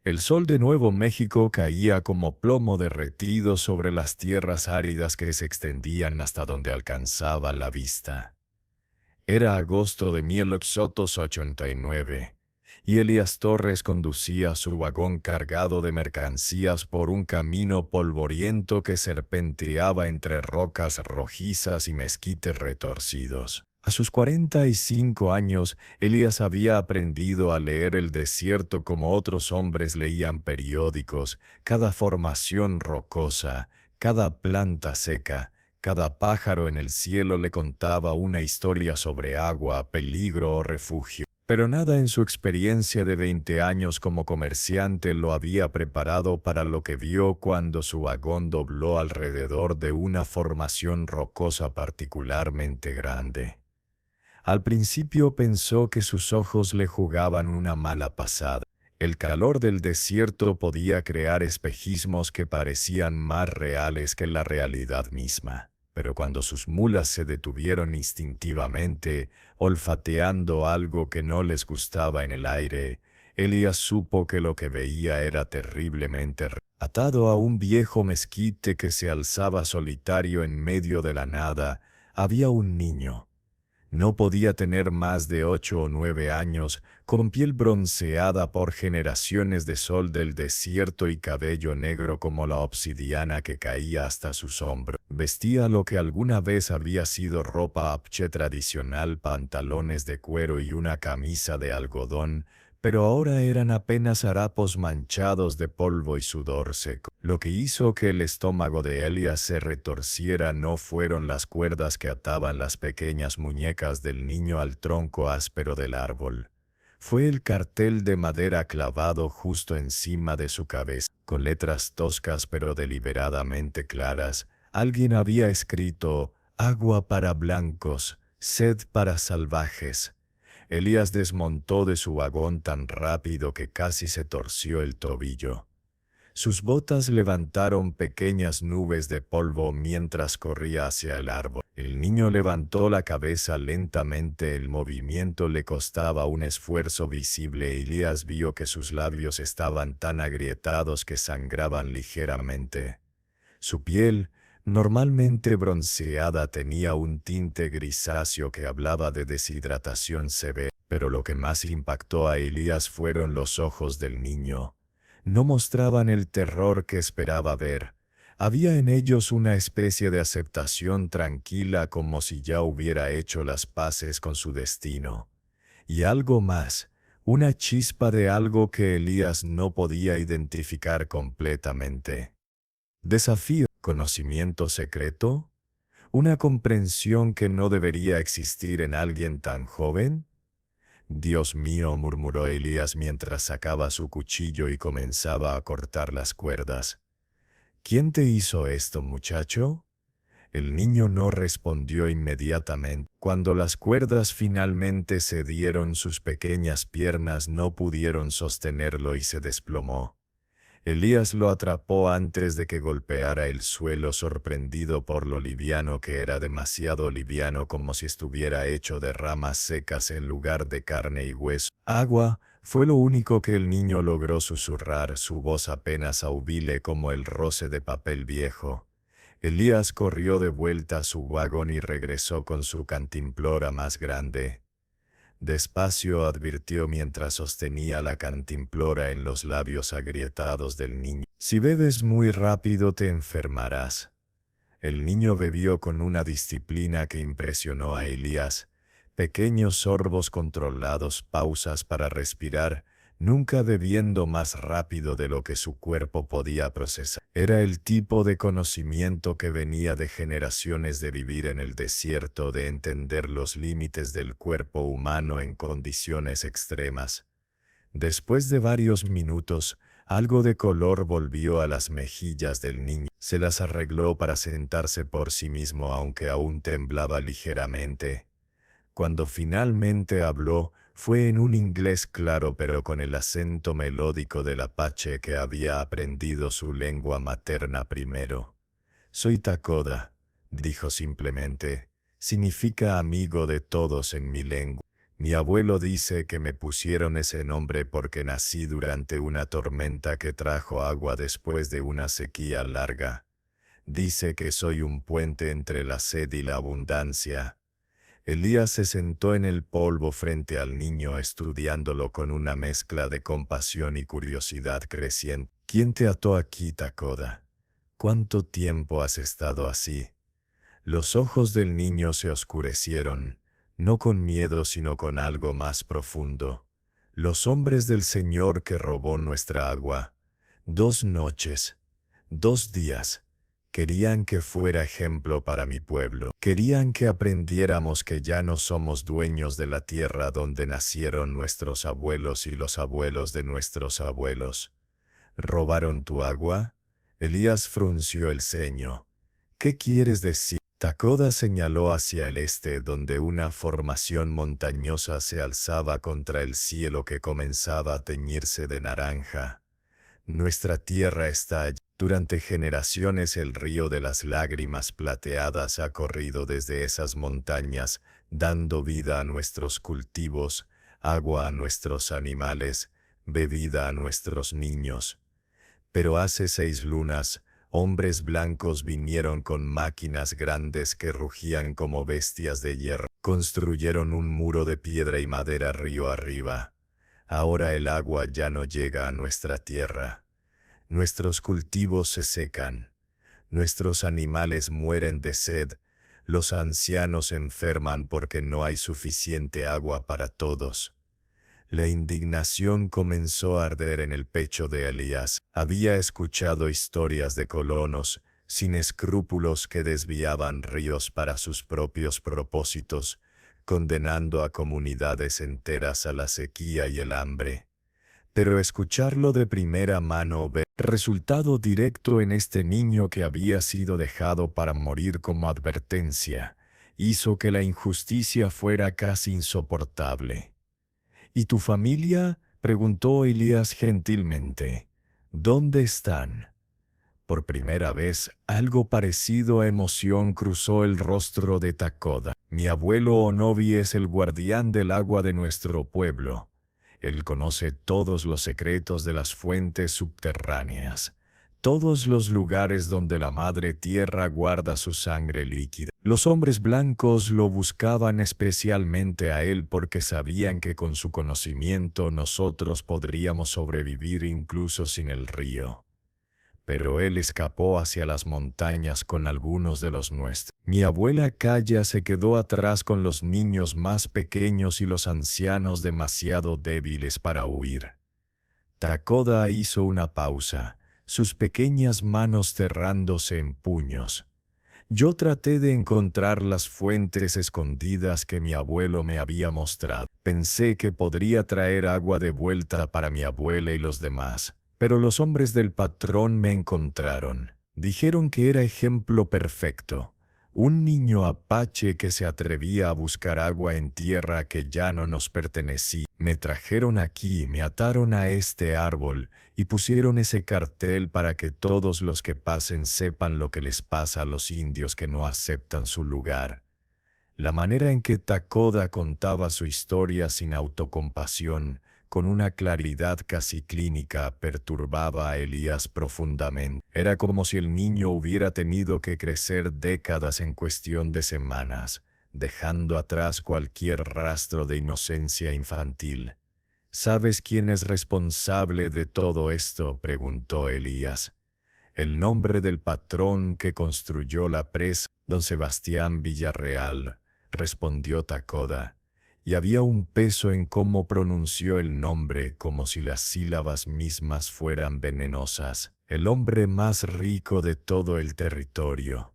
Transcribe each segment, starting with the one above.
El sol de Nuevo México caía como plomo derretido sobre las tierras áridas que se extendían hasta donde alcanzaba la vista. Era agosto de 1889, y Elías Torres conducía su vagón cargado de mercancías por un camino polvoriento que serpenteaba entre rocas rojizas y mezquites retorcidos. A sus 45 años, Elías había aprendido a leer el desierto como otros hombres leían periódicos, cada formación rocosa, cada planta seca. Cada pájaro en el cielo le contaba una historia sobre agua, peligro o refugio. Pero nada en su experiencia de 20 años como comerciante lo había preparado para lo que vio cuando su vagón dobló alrededor de una formación rocosa particularmente grande. Al principio pensó que sus ojos le jugaban una mala pasada. El calor del desierto podía crear espejismos que parecían más reales que la realidad misma. Pero cuando sus mulas se detuvieron instintivamente, olfateando algo que no les gustaba en el aire, Elías supo que lo que veía era terriblemente real. Atado a un viejo mezquite que se alzaba solitario en medio de la nada, había un niño. No podía tener más de 8 o 9 años, con piel bronceada por generaciones de sol del desierto y cabello negro como la obsidiana que caía hasta sus hombros. Vestía lo que alguna vez había sido ropa apche tradicional, pantalones de cuero y una camisa de algodón, pero ahora eran apenas harapos manchados de polvo y sudor seco. Lo que hizo que el estómago de Elías se retorciera no fueron las cuerdas que ataban las pequeñas muñecas del niño al tronco áspero del árbol. Fue el cartel de madera clavado justo encima de su cabeza. Con letras toscas pero deliberadamente claras, alguien había escrito: agua para blancos, sed para salvajes. Elías desmontó de su vagón tan rápido que casi se torció el tobillo. Sus botas levantaron pequeñas nubes de polvo mientras corría hacia el árbol. El niño levantó la cabeza lentamente, el movimiento le costaba un esfuerzo visible. Elías vio que sus labios estaban tan agrietados que sangraban ligeramente. Su piel, normalmente bronceada, tenía un tinte grisáceo que hablaba de deshidratación severa. Pero lo que más impactó a Elías fueron los ojos del niño. No mostraban el terror que esperaba ver. Había en ellos una especie de aceptación tranquila, como si ya hubiera hecho las paces con su destino. Y algo más, una chispa de algo que Elías no podía identificar completamente. Desafío, conocimiento secreto, una comprensión que no debería existir en alguien tan joven. Dios mío, murmuró Elías mientras sacaba su cuchillo y comenzaba a cortar las cuerdas. ¿Quién te hizo esto, muchacho? El niño no respondió inmediatamente. Cuando las cuerdas finalmente cedieron, sus pequeñas piernas no pudieron sostenerlo y se desplomó. Elías lo atrapó antes de que golpeara el suelo, sorprendido por lo liviano que era, demasiado liviano, como si estuviera hecho de ramas secas en lugar de carne y hueso. Agua, fue lo único que el niño logró susurrar, su voz apenas audible como el roce de papel viejo. Elías corrió de vuelta a su vagón y regresó con su cantimplora más grande. Despacio, advirtió mientras sostenía la cantimplora en los labios agrietados del niño. Si bebes muy rápido te enfermarás. El niño bebió con una disciplina que impresionó a Elías. Pequeños sorbos controlados, pausas para respirar, nunca bebiendo más rápido de lo que su cuerpo podía procesar. Era el tipo de conocimiento que venía de generaciones de vivir en el desierto, de entender los límites del cuerpo humano en condiciones extremas. Después de varios minutos, algo de color volvió a las mejillas del niño. Se las arregló para sentarse por sí mismo, aunque aún temblaba ligeramente. Cuando finalmente habló, fue en un inglés claro pero con el acento melódico del apache que había aprendido su lengua materna primero. Soy Takoda, dijo simplemente. Significa amigo de todos en mi lengua. Mi abuelo dice que me pusieron ese nombre porque nací durante una tormenta que trajo agua después de una sequía larga. Dice que soy un puente entre la sed y la abundancia. Elías se sentó en el polvo frente al niño estudiándolo con una mezcla de compasión y curiosidad creciente. ¿Quién te ató aquí, Takoda? ¿Cuánto tiempo has estado así? Los ojos del niño se oscurecieron, no con miedo sino con algo más profundo. Los hombres del Señor que robó nuestra agua. 2 noches, 2 días. Querían que fuera ejemplo para mi pueblo. Querían que aprendiéramos que ya no somos dueños de la tierra donde nacieron nuestros abuelos y los abuelos de nuestros abuelos. ¿Robaron tu agua? Elías frunció el ceño. ¿Qué quieres decir? Takoda señaló hacia el este donde una formación montañosa se alzaba contra el cielo que comenzaba a teñirse de naranja. Nuestra tierra está allí. Durante generaciones el río de las lágrimas plateadas ha corrido desde esas montañas, dando vida a nuestros cultivos, agua a nuestros animales, bebida a nuestros niños. Pero hace 6 lunas, hombres blancos vinieron con máquinas grandes que rugían como bestias de hierro. Construyeron un muro de piedra y madera río arriba. Ahora el agua ya no llega a nuestra tierra. Nuestros cultivos se secan. Nuestros animales mueren de sed. Los ancianos enferman porque no hay suficiente agua para todos. La indignación comenzó a arder en el pecho de Elías. Había escuchado historias de colonos, sin escrúpulos que desviaban ríos para sus propios propósitos, condenando a comunidades enteras a la sequía y el hambre. Pero escucharlo de primera mano, ver resultado directo en este niño que había sido dejado para morir como advertencia, hizo que la injusticia fuera casi insoportable. ¿Y tu familia? Preguntó Elías gentilmente. ¿Dónde están? Por primera vez, algo parecido a emoción cruzó el rostro de Takoda. Mi abuelo Onobi es el guardián del agua de nuestro pueblo. Él conoce todos los secretos de las fuentes subterráneas, todos los lugares donde la madre tierra guarda su sangre líquida. Los hombres blancos lo buscaban especialmente a él porque sabían que con su conocimiento nosotros podríamos sobrevivir incluso sin el río. Pero él escapó hacia las montañas con algunos de los nuestros. Mi abuela Kaya se quedó atrás con los niños más pequeños y los ancianos demasiado débiles para huir. Takoda hizo una pausa, sus pequeñas manos cerrándose en puños. Yo traté de encontrar las fuentes escondidas que mi abuelo me había mostrado. Pensé que podría traer agua de vuelta para mi abuela y los demás. Pero los hombres del patrón me encontraron. Dijeron que era ejemplo perfecto. Un niño apache que se atrevía a buscar agua en tierra que ya no nos pertenecía. Me trajeron aquí, me ataron a este árbol y pusieron ese cartel para que todos los que pasen sepan lo que les pasa a los indios que no aceptan su lugar. La manera en que Takoda contaba su historia sin autocompasión, con una claridad casi clínica, perturbaba a Elías profundamente. Era como si el niño hubiera tenido que crecer décadas en cuestión de semanas, dejando atrás cualquier rastro de inocencia infantil. ¿Sabes quién es responsable de todo esto?, preguntó Elías. El nombre del patrón que construyó la presa, don Sebastián Villarreal, respondió Takoda. Y había un peso en cómo pronunció el nombre, como si las sílabas mismas fueran venenosas. El hombre más rico de todo el territorio.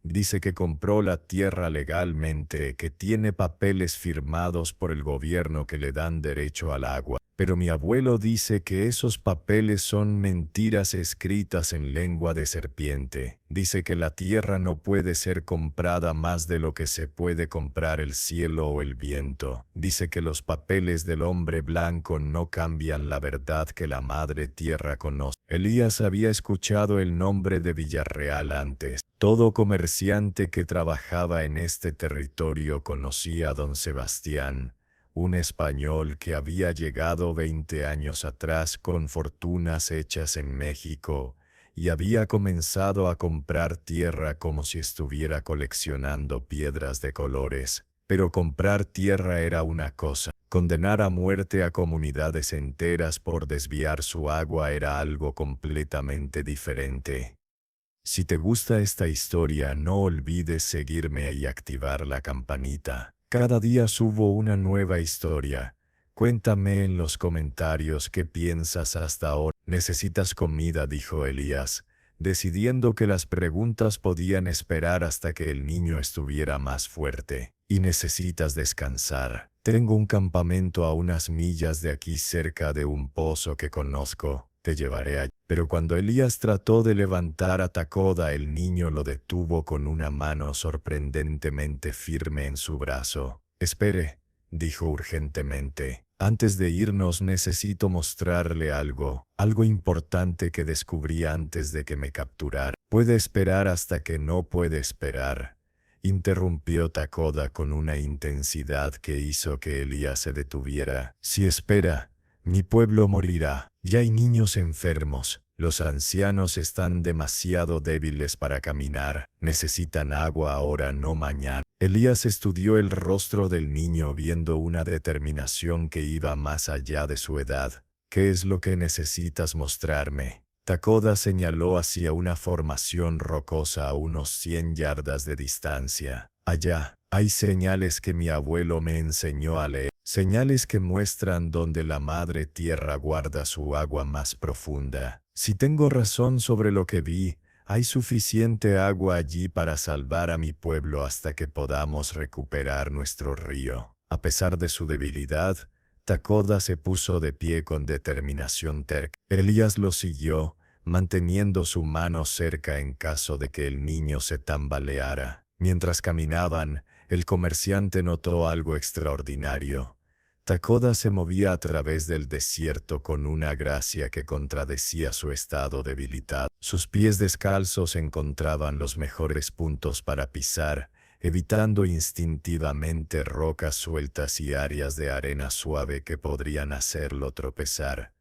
Dice que compró la tierra legalmente, que tiene papeles firmados por el gobierno que le dan derecho al agua. Pero mi abuelo dice que esos papeles son mentiras escritas en lengua de serpiente. Dice que la tierra no puede ser comprada más de lo que se puede comprar el cielo o el viento. Dice que los papeles del hombre blanco no cambian la verdad que la madre tierra conoce. Elías había escuchado el nombre de Villarreal antes. Todo comerciante que trabajaba en este territorio conocía a don Sebastián. un español que había llegado 20 años atrás con fortunas hechas en México y había comenzado a comprar tierra como si estuviera coleccionando piedras de colores. Pero comprar tierra era una cosa, condenar a muerte a comunidades enteras por desviar su agua era algo completamente diferente. Si te gusta esta historia, no olvides seguirme y activar la campanita. Cada día subo una nueva historia. Cuéntame en los comentarios qué piensas hasta ahora. ¿Necesitas comida?, dijo Elías, decidiendo que las preguntas podían esperar hasta que el niño estuviera más fuerte. ¿Y necesitas descansar? Tengo un campamento a unas millas de aquí cerca de un pozo que conozco. Te llevaré allí. Pero cuando Elías trató de levantar a Takoda, el niño lo detuvo con una mano sorprendentemente firme en su brazo. Espere, dijo urgentemente. Antes de irnos necesito mostrarle algo importante que descubrí antes de que me capturara. Puede esperar hasta que no puede esperar, interrumpió Takoda con una intensidad que hizo que Elías se detuviera. Si espera, mi pueblo morirá. Ya hay niños enfermos. Los ancianos están demasiado débiles para caminar. Necesitan agua ahora, no mañana. Elías estudió el rostro del niño viendo una determinación que iba más allá de su edad. ¿Qué es lo que necesitas mostrarme? Takoda señaló hacia una formación rocosa a unos 100 yardas de distancia. Allá, hay señales que mi abuelo me enseñó a leer. Señales que muestran donde la madre tierra guarda su agua más profunda. Si tengo razón sobre lo que vi, hay suficiente agua allí para salvar a mi pueblo hasta que podamos recuperar nuestro río. A pesar de su debilidad, Takoda se puso de pie con determinación terca. Elías lo siguió, manteniendo su mano cerca en caso de que el niño se tambaleara. Mientras caminaban, el comerciante notó algo extraordinario. Takoda se movía a través del desierto con una gracia que contradecía su estado debilitado. Sus pies descalzos encontraban los mejores puntos para pisar, evitando instintivamente rocas sueltas y áreas de arena suave que podrían hacerlo tropezar.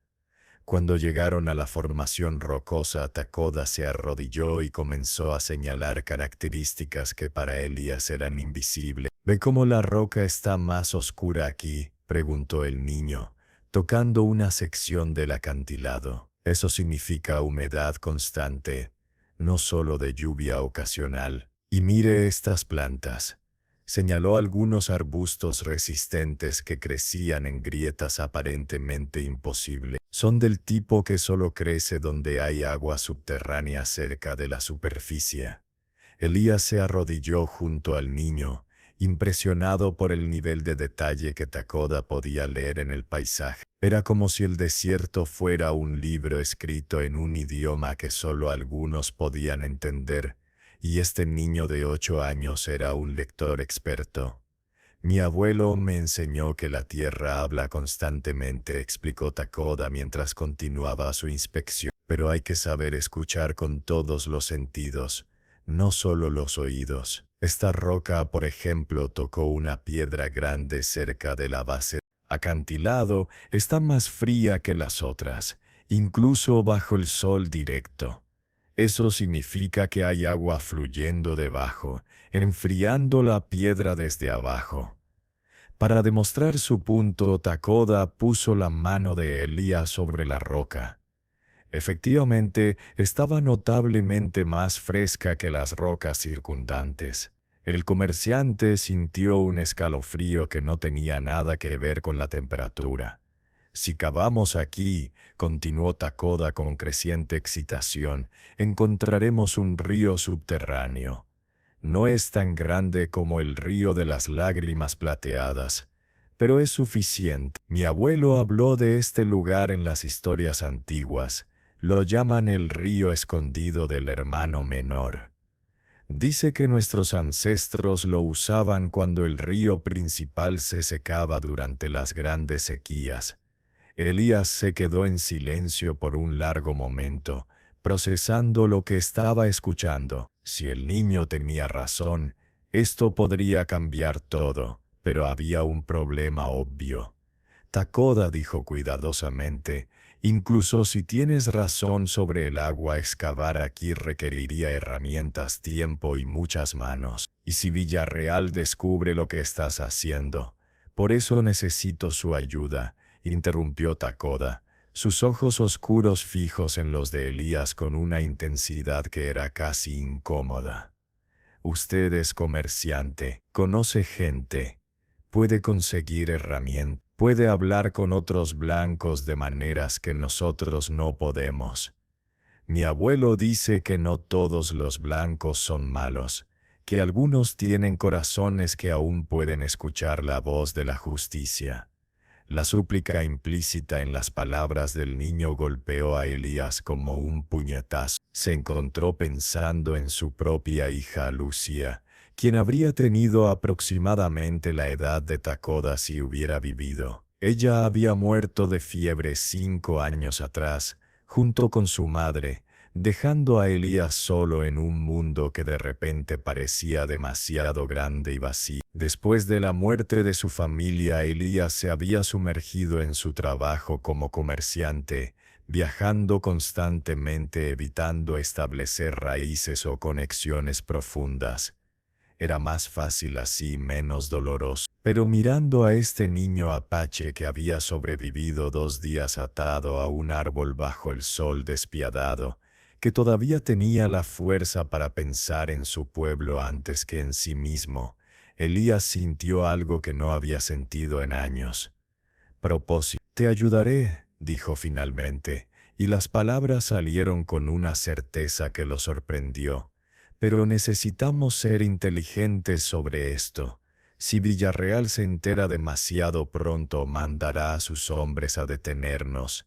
Cuando llegaron a la formación rocosa, Takoda se arrodilló y comenzó a señalar características que para Elías eran invisibles. ¿Ve cómo la roca está más oscura aquí?, preguntó el niño, tocando una sección del acantilado. Eso significa humedad constante, no solo de lluvia ocasional. Y mire estas plantas. Señaló algunos arbustos resistentes que crecían en grietas aparentemente imposibles. Son del tipo que solo crece donde hay agua subterránea cerca de la superficie. Elías se arrodilló junto al niño, impresionado por el nivel de detalle que Takoda podía leer en el paisaje. Era como si el desierto fuera un libro escrito en un idioma que solo algunos podían entender, y este niño de 8 años era un lector experto. Mi abuelo me enseñó que la tierra habla constantemente, explicó Takoda mientras continuaba su inspección. Pero hay que saber escuchar con todos los sentidos, no solo los oídos. Esta roca, por ejemplo, tocó una piedra grande cerca de la base. Acantilado, está más fría que las otras, incluso bajo el sol directo. Eso significa que hay agua fluyendo debajo, enfriando la piedra desde abajo. Para demostrar su punto, Takoda puso la mano de Elías sobre la roca. Efectivamente, estaba notablemente más fresca que las rocas circundantes. El comerciante sintió un escalofrío que no tenía nada que ver con la temperatura. Si cavamos aquí, continuó Takoda con creciente excitación, encontraremos un río subterráneo. No es tan grande como el río de las lágrimas plateadas, pero es suficiente. Mi abuelo habló de este lugar en las historias antiguas. Lo llaman el río escondido del hermano menor. Dice que nuestros ancestros lo usaban cuando el río principal se secaba durante las grandes sequías. Elías se quedó en silencio por un largo momento, procesando lo que estaba escuchando. Si el niño tenía razón, esto podría cambiar todo. Pero había un problema obvio. Takoda dijo cuidadosamente, incluso si tienes razón sobre el agua, excavar aquí requeriría herramientas, tiempo y muchas manos. Y si Villarreal descubre lo que estás haciendo, por eso necesito su ayuda, interrumpió Takoda, sus ojos oscuros fijos en los de Elías con una intensidad que era casi incómoda. Usted es comerciante, conoce gente, puede conseguir herramientas, puede hablar con otros blancos de maneras que nosotros no podemos. Mi abuelo dice que no todos los blancos son malos, que algunos tienen corazones que aún pueden escuchar la voz de la justicia. La súplica implícita en las palabras del niño golpeó a Elías como un puñetazo. Se encontró pensando en su propia hija Lucia, quien habría tenido aproximadamente la edad de Takoda si hubiera vivido. Ella había muerto de fiebre 5 años atrás, junto con su madre, dejando a Elías solo en un mundo que de repente parecía demasiado grande y vacío. Después de la muerte de su familia, Elías se había sumergido en su trabajo como comerciante, viajando constantemente evitando establecer raíces o conexiones profundas. Era más fácil así, menos doloroso. Pero mirando a este niño apache que había sobrevivido 2 días atado a un árbol bajo el sol despiadado, que todavía tenía la fuerza para pensar en su pueblo antes que en sí mismo, Elías sintió algo que no había sentido en años. Propósito. Te ayudaré, dijo finalmente, y las palabras salieron con una certeza que lo sorprendió. Pero necesitamos ser inteligentes sobre esto. Si Villarreal se entera demasiado pronto, mandará a sus hombres a detenernos.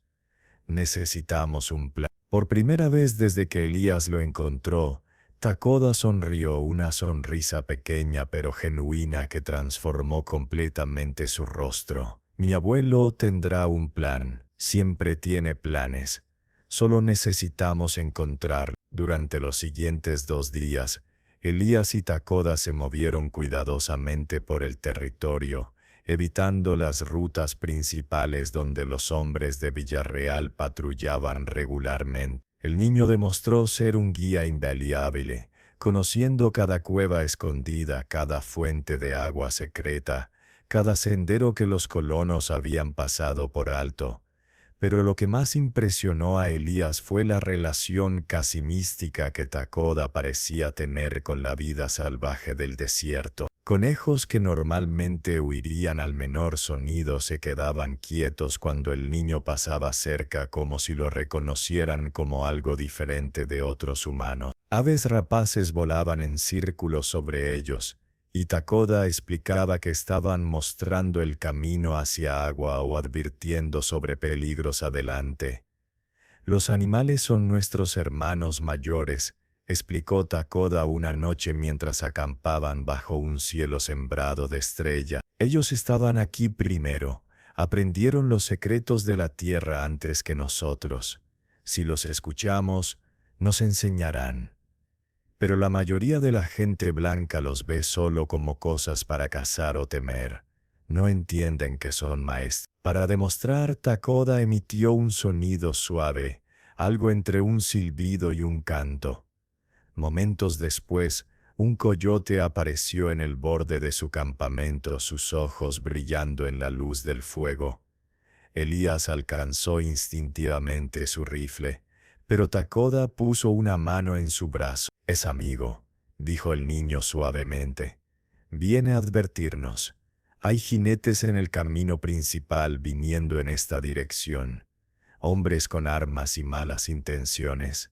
Necesitamos un plan. Por primera vez desde que Elías lo encontró, Takoda sonrió, una sonrisa pequeña pero genuina que transformó completamente su rostro. Mi abuelo tendrá un plan, siempre tiene planes. Solo necesitamos encontrarlo. Durante los siguientes 2 días, Elías y Takoda se movieron cuidadosamente por el territorio, evitando las rutas principales donde los hombres de Villarreal patrullaban regularmente. El niño demostró ser un guía invaluable, conociendo cada cueva escondida, cada fuente de agua secreta, cada sendero que los colonos habían pasado por alto. Pero lo que más impresionó a Elías fue la relación casi mística que Takoda parecía tener con la vida salvaje del desierto. Conejos que normalmente huirían al menor sonido se quedaban quietos cuando el niño pasaba cerca, como si lo reconocieran como algo diferente de otros humanos. Aves rapaces volaban en círculos sobre ellos, y Takoda explicaba que estaban mostrando el camino hacia agua o advirtiendo sobre peligros adelante. Los animales son nuestros hermanos mayores, explicó Takoda una noche mientras acampaban bajo un cielo sembrado de estrellas. Ellos estaban aquí primero, aprendieron los secretos de la tierra antes que nosotros. Si los escuchamos, nos enseñarán. Pero la mayoría de la gente blanca los ve solo como cosas para cazar o temer. No entienden que son maestros. Para demostrar, Takoda emitió un sonido suave, algo entre un silbido y un canto. Momentos después, un coyote apareció en el borde de su campamento, sus ojos brillando en la luz del fuego. Elías alcanzó instintivamente su rifle, pero Takoda puso una mano en su brazo. Es amigo, dijo el niño suavemente. Viene a advertirnos. Hay jinetes en el camino principal viniendo en esta dirección. Hombres con armas y malas intenciones.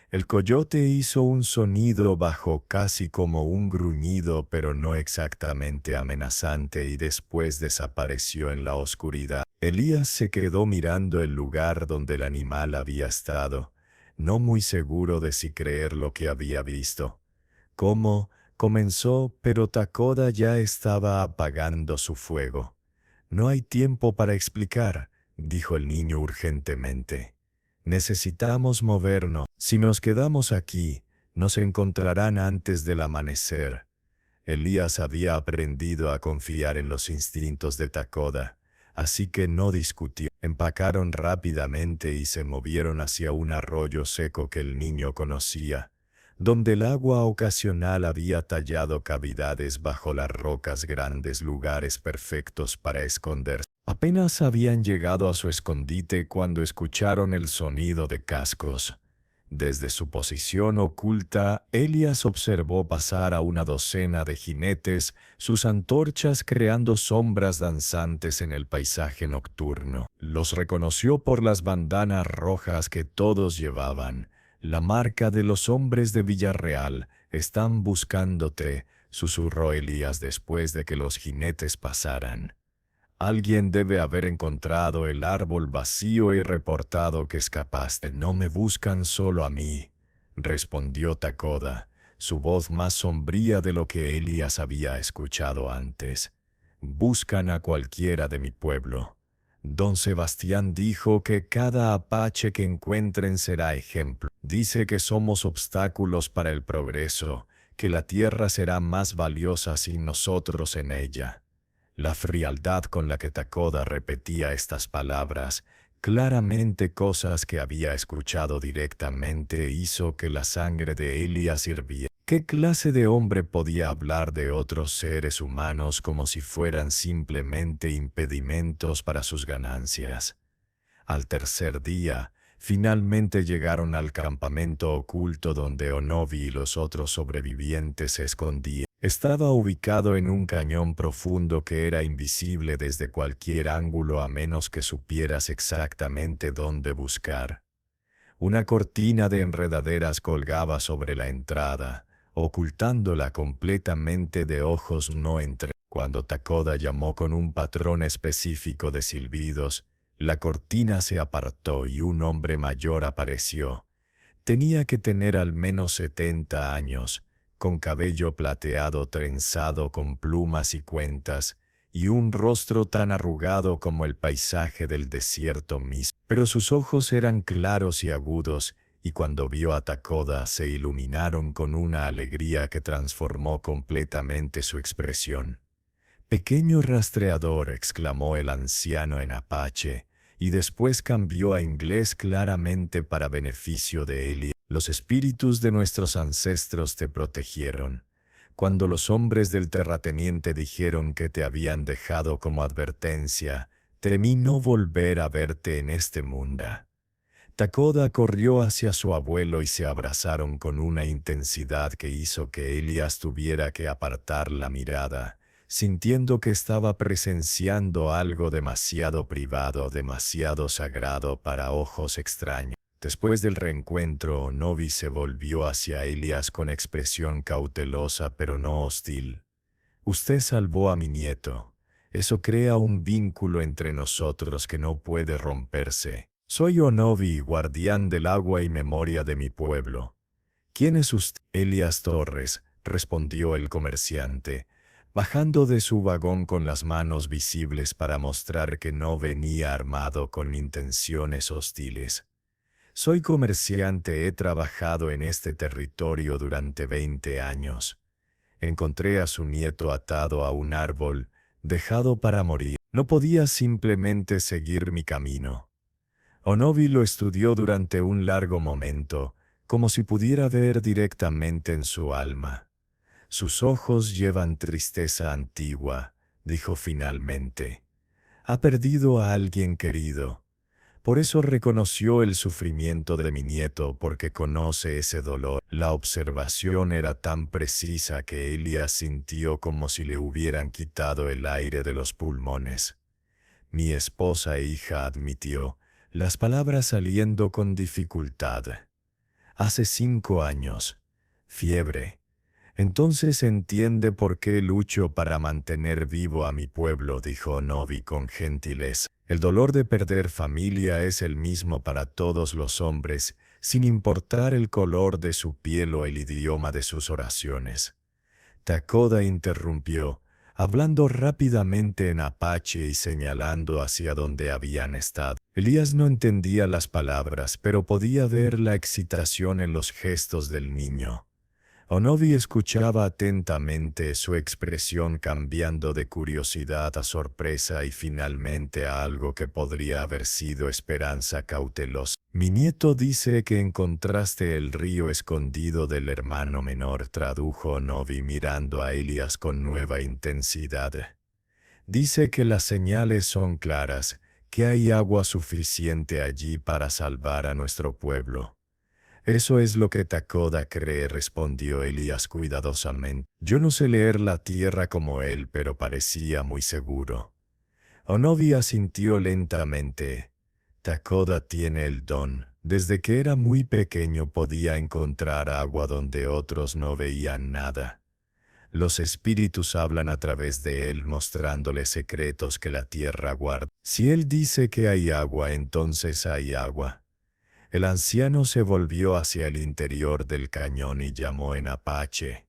El coyote hizo un sonido bajo, casi como un gruñido, pero no exactamente amenazante, y después desapareció en la oscuridad. Elías se quedó mirando el lugar donde el animal había estado, no muy seguro de si creer lo que había visto. ¿Cómo? Comenzó, pero Takoda ya estaba apagando su fuego. No hay tiempo para explicar, dijo el niño urgentemente. Necesitamos movernos. Si nos quedamos aquí, nos encontrarán antes del amanecer. Elías había aprendido a confiar en los instintos de Takoda, así que no discutió. Empacaron rápidamente y se movieron hacia un arroyo seco que el niño conocía, donde el agua ocasional había tallado cavidades bajo las rocas, grandes lugares perfectos para esconderse. Apenas habían llegado a su escondite cuando escucharon el sonido de cascos. Desde su posición oculta, Elías observó pasar a una docena de jinetes, sus antorchas creando sombras danzantes en el paisaje nocturno. Los reconoció por las bandanas rojas que todos llevaban. La marca de los hombres de Villarreal. Están buscándote, susurró Elías después de que los jinetes pasaran. Alguien debe haber encontrado el árbol vacío y reportado que escapaste. No me buscan solo a mí, respondió Takoda, su voz más sombría de lo que Elías había escuchado antes. Buscan a cualquiera de mi pueblo. Don Sebastián dijo que cada apache que encuentren será ejemplo. Dice que somos obstáculos para el progreso, que la tierra será más valiosa sin nosotros en ella. La frialdad con la que Takoda repetía estas palabras, claramente cosas que había escuchado directamente, hizo que la sangre de Elías hirviera. ¿Qué clase de hombre podía hablar de otros seres humanos como si fueran simplemente impedimentos para sus ganancias? Al tercer día, finalmente llegaron al campamento oculto donde Onobi y los otros sobrevivientes se escondían. Estaba ubicado en un cañón profundo que era invisible desde cualquier ángulo a menos que supieras exactamente dónde buscar. Una cortina de enredaderas colgaba sobre la entrada, ocultándola completamente de ojos no entre. Cuando Takoda llamó con un patrón específico de silbidos, la cortina se apartó y un hombre mayor apareció. Tenía que tener al menos 70 años, con cabello plateado trenzado con plumas y cuentas, y un rostro tan arrugado como el paisaje del desierto mismo. Pero sus ojos eran claros y agudos, y cuando vio a Takoda se iluminaron con una alegría que transformó completamente su expresión. «Pequeño rastreador», exclamó el anciano en apache, y después cambió a inglés claramente para beneficio de Elías. «Los espíritus de nuestros ancestros te protegieron. Cuando los hombres del terrateniente dijeron que te habían dejado como advertencia, temí no volver a verte en este mundo». Takoda corrió hacia su abuelo y se abrazaron con una intensidad que hizo que Elías tuviera que apartar la mirada, sintiendo que estaba presenciando algo demasiado privado, demasiado sagrado para ojos extraños. Después del reencuentro, Onobi se volvió hacia Elías con expresión cautelosa pero no hostil. «Usted salvó a mi nieto. Eso crea un vínculo entre nosotros que no puede romperse. Soy Onobi, guardián del agua y memoria de mi pueblo». «¿Quién es usted?» «Elías Torres», respondió el comerciante, bajando de su vagón con las manos visibles para mostrar que no venía armado con intenciones hostiles. «Soy comerciante, he trabajado en este territorio durante 20 años. Encontré a su nieto atado a un árbol, dejado para morir. No podía simplemente seguir mi camino». Onobi lo estudió durante un largo momento, como si pudiera ver directamente en su alma. «Sus ojos llevan tristeza antigua», dijo finalmente. «Ha perdido a alguien querido. Por eso reconoció el sufrimiento de mi nieto, porque conoce ese dolor». La observación era tan precisa que Elías sintió como si le hubieran quitado el aire de los pulmones. «Mi esposa e hija», admitió, las palabras saliendo con dificultad. «Hace 5 años. Fiebre. Entonces entiende por qué lucho para mantener vivo a mi pueblo», dijo Onobi con gentileza. «El dolor de perder familia es el mismo para todos los hombres, sin importar el color de su piel o el idioma de sus oraciones». Takoda interrumpió, hablando rápidamente en apache y señalando hacia donde habían estado. Elías no entendía las palabras, pero podía ver la excitación en los gestos del niño. Onovi escuchaba atentamente, su expresión cambiando de curiosidad a sorpresa y finalmente a algo que podría haber sido esperanza cautelosa. Mi nieto dice que encontraste el río escondido del hermano menor, tradujo Onovi mirando a Elias con nueva intensidad. Dice que las señales son claras, que hay agua suficiente allí para salvar a nuestro pueblo. Eso es lo que Takoda cree, respondió Elías cuidadosamente. Yo no sé leer la tierra como él, pero parecía muy seguro. Onovi asintió lentamente. Takoda tiene el don. Desde que era muy pequeño podía encontrar agua donde otros no veían nada. Los espíritus hablan a través de él mostrándole secretos que la tierra guarda. Si él dice que hay agua, entonces hay agua. El anciano se volvió hacia el interior del cañón y llamó en apache.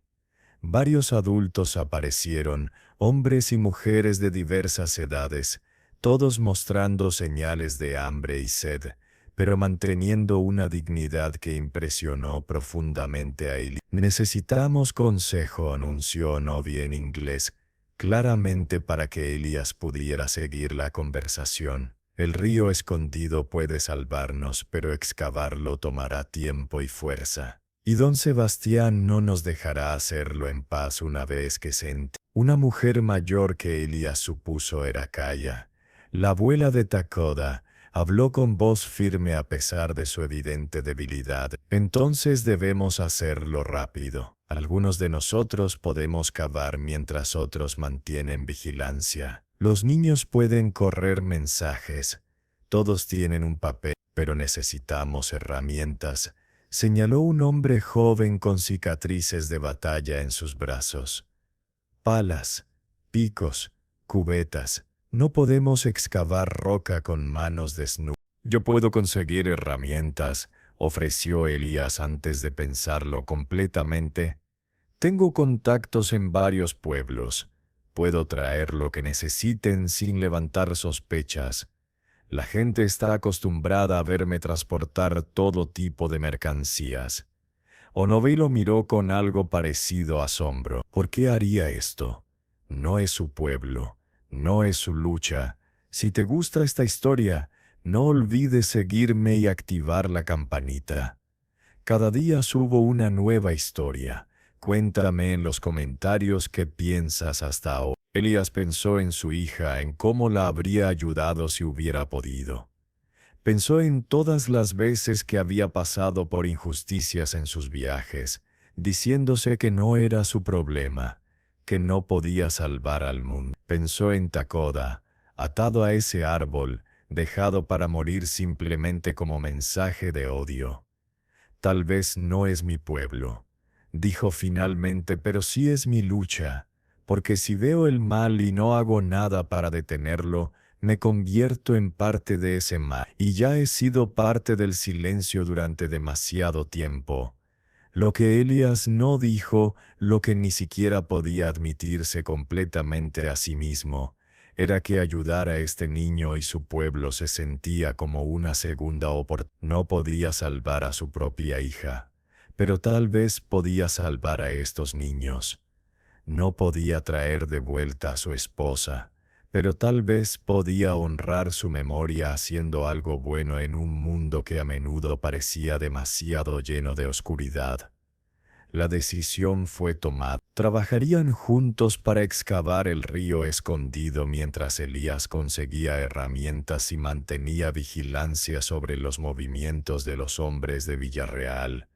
Varios adultos aparecieron, hombres y mujeres de diversas edades, todos mostrando señales de hambre y sed, pero manteniendo una dignidad que impresionó profundamente a Eli. Necesitamos consejo, anunció Onovi en inglés, claramente para que Elías pudiera seguir la conversación. El río escondido puede salvarnos, pero excavarlo tomará tiempo y fuerza. Y don Sebastián no nos dejará hacerlo en paz una vez que se entere. Una mujer mayor que Elías supuso era Kaya, la abuela de Takoda. Habló con voz firme a pesar de su evidente debilidad. Entonces debemos hacerlo rápido. Algunos de nosotros podemos cavar mientras otros mantienen vigilancia. Los niños pueden correr mensajes. Todos tienen un papel, pero necesitamos herramientas, señaló un hombre joven con cicatrices de batalla en sus brazos. Palas, picos, cubetas. No podemos excavar roca con manos desnudas. Yo puedo conseguir herramientas, ofreció Elías antes de pensarlo completamente. Tengo contactos en varios pueblos. Puedo traer lo que necesiten sin levantar sospechas. La gente está acostumbrada a verme transportar todo tipo de mercancías. Onovi lo miró con algo parecido a asombro. ¿Por qué haría esto? No es su pueblo, no es su lucha. Si te gusta esta historia, no olvides seguirme y activar la campanita. Cada día subo una nueva historia. Cuéntame en los comentarios qué piensas hasta ahora. Elías pensó en su hija, en cómo la habría ayudado si hubiera podido. Pensó en todas las veces que había pasado por injusticias en sus viajes, diciéndose que no era su problema, que no podía salvar al mundo. Pensó en Takoda, atado a ese árbol, dejado para morir simplemente como mensaje de odio. Tal vez no es mi pueblo, dijo finalmente, pero sí es mi lucha, porque si veo el mal y no hago nada para detenerlo, me convierto en parte de ese mal, y ya he sido parte del silencio durante demasiado tiempo. Lo que Elías no dijo, lo que ni siquiera podía admitirse completamente a sí mismo, era que ayudar a este niño y su pueblo se sentía como una segunda oportunidad. No podía salvar a su propia hija, pero tal vez podía salvar a estos niños. No podía traer de vuelta a su esposa, pero tal vez podía honrar su memoria haciendo algo bueno en un mundo que a menudo parecía demasiado lleno de oscuridad. La decisión fue tomada. Trabajarían juntos para excavar el río escondido mientras Elías conseguía herramientas y mantenía vigilancia sobre los movimientos de los hombres de Villarreal.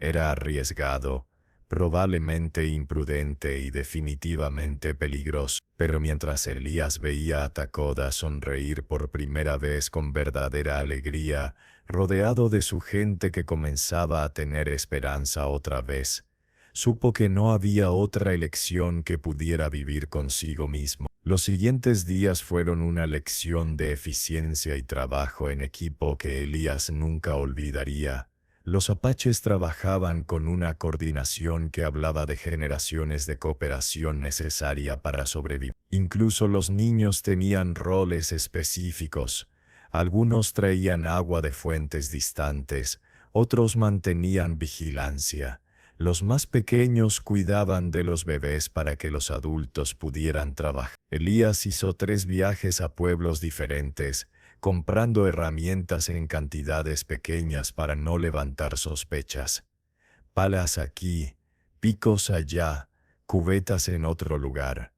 Era arriesgado, probablemente imprudente y definitivamente peligroso, pero mientras Elías veía a Takoda sonreír por primera vez con verdadera alegría, rodeado de su gente que comenzaba a tener esperanza otra vez, supo que no había otra elección que pudiera vivir consigo mismo. Los siguientes días fueron una lección de eficiencia y trabajo en equipo que Elías nunca olvidaría. Los apaches trabajaban con una coordinación que hablaba de generaciones de cooperación necesaria para sobrevivir. Incluso los niños tenían roles específicos. Algunos traían agua de fuentes distantes, otros mantenían vigilancia. Los más pequeños cuidaban de los bebés para que los adultos pudieran trabajar. Elías hizo 3 viajes a pueblos diferentes, comprando herramientas en cantidades pequeñas para no levantar sospechas. Palas aquí, picos allá, cubetas en otro lugar.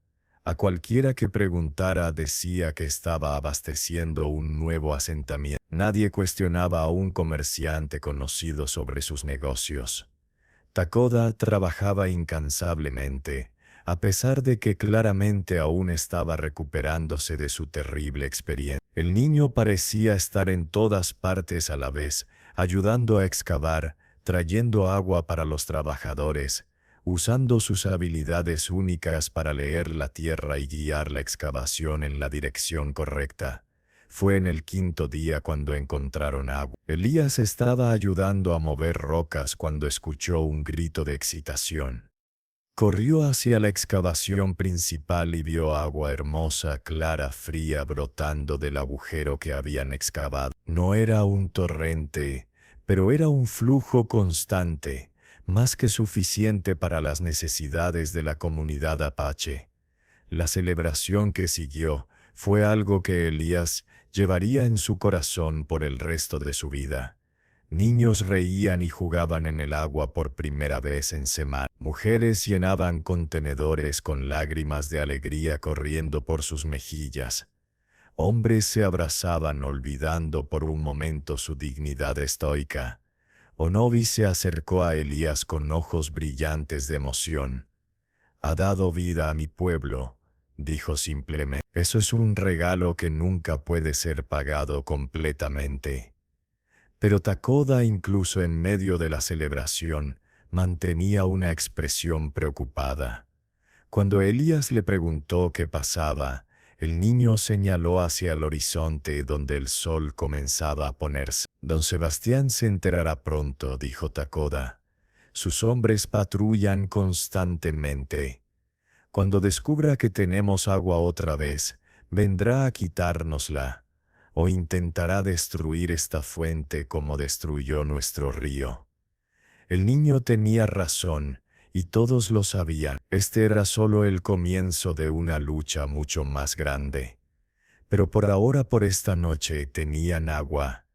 A cualquiera que preguntara decía que estaba abasteciendo un nuevo asentamiento. Nadie cuestionaba a un comerciante conocido sobre sus negocios. Takoda trabajaba incansablemente, a pesar de que claramente aún estaba recuperándose de su terrible experiencia. El niño parecía estar en todas partes a la vez, ayudando a excavar, trayendo agua para los trabajadores, usando sus habilidades únicas para leer la tierra y guiar la excavación en la dirección correcta. Fue en el 5.º día cuando encontraron agua. Elías estaba ayudando a mover rocas cuando escuchó un grito de excitación. Corrió hacia la excavación principal y vio agua hermosa, clara, fría, brotando del agujero que habían excavado. No era un torrente, pero era un flujo constante, más que suficiente para las necesidades de la comunidad apache. La celebración que siguió fue algo que Elías llevaría en su corazón por el resto de su vida. Niños reían y jugaban en el agua por primera vez en semana. Mujeres llenaban contenedores con lágrimas de alegría corriendo por sus mejillas. Hombres se abrazaban olvidando por un momento su dignidad estoica. Onobi se acercó a Elías con ojos brillantes de emoción. «Ha dado vida a mi pueblo», dijo simplemente. «Eso es un regalo que nunca puede ser pagado completamente». Pero Takoda, incluso en medio de la celebración, mantenía una expresión preocupada. Cuando Elías le preguntó qué pasaba, el niño señaló hacia el horizonte donde el sol comenzaba a ponerse. «Don Sebastián se enterará pronto», dijo Takoda. «Sus hombres patrullan constantemente. Cuando descubra que tenemos agua otra vez, vendrá a quitárnosla, o intentará destruir esta fuente como destruyó nuestro río». El niño tenía razón, y todos lo sabían. Este era solo el comienzo de una lucha mucho más grande. Pero por ahora, por esta noche, tenían agua,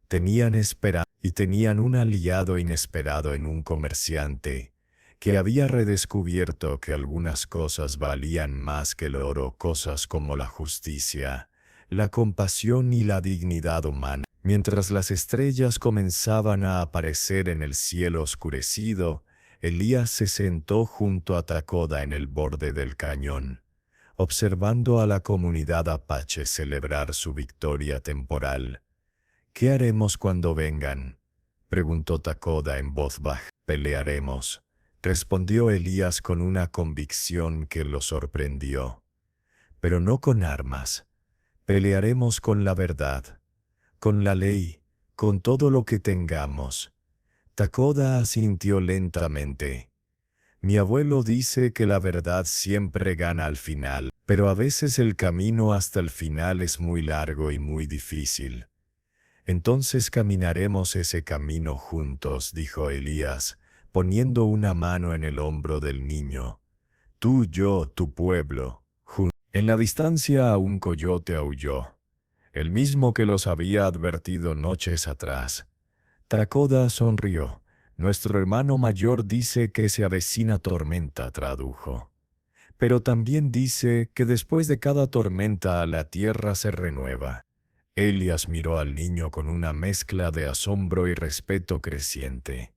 tenían esperanza y tenían un aliado inesperado en un comerciante que había redescubierto que algunas cosas valían más que el oro, cosas como la justicia, la compasión y la dignidad humana. Mientras las estrellas comenzaban a aparecer en el cielo oscurecido, Elías se sentó junto a Takoda en el borde del cañón, observando a la comunidad apache celebrar su victoria temporal. «¿Qué haremos cuando vengan?», preguntó Takoda en voz baja. «Pelearemos», respondió Elías con una convicción que lo sorprendió. «Pero no con armas. Pelearemos con la verdad, con la ley, con todo lo que tengamos». Takoda asintió lentamente. «Mi abuelo dice que la verdad siempre gana al final, pero a veces el camino hasta el final es muy largo y muy difícil. Entonces caminaremos ese camino juntos», dijo Elías, poniendo una mano en el hombro del niño. «Tú, yo, tu pueblo, juntos». En la distancia un coyote aulló, el mismo que los había advertido noches atrás. Takoda sonrió. «Nuestro hermano mayor dice que se avecina tormenta», tradujo. «Pero también dice que después de cada tormenta la tierra se renueva». Elías miró al niño con una mezcla de asombro y respeto creciente.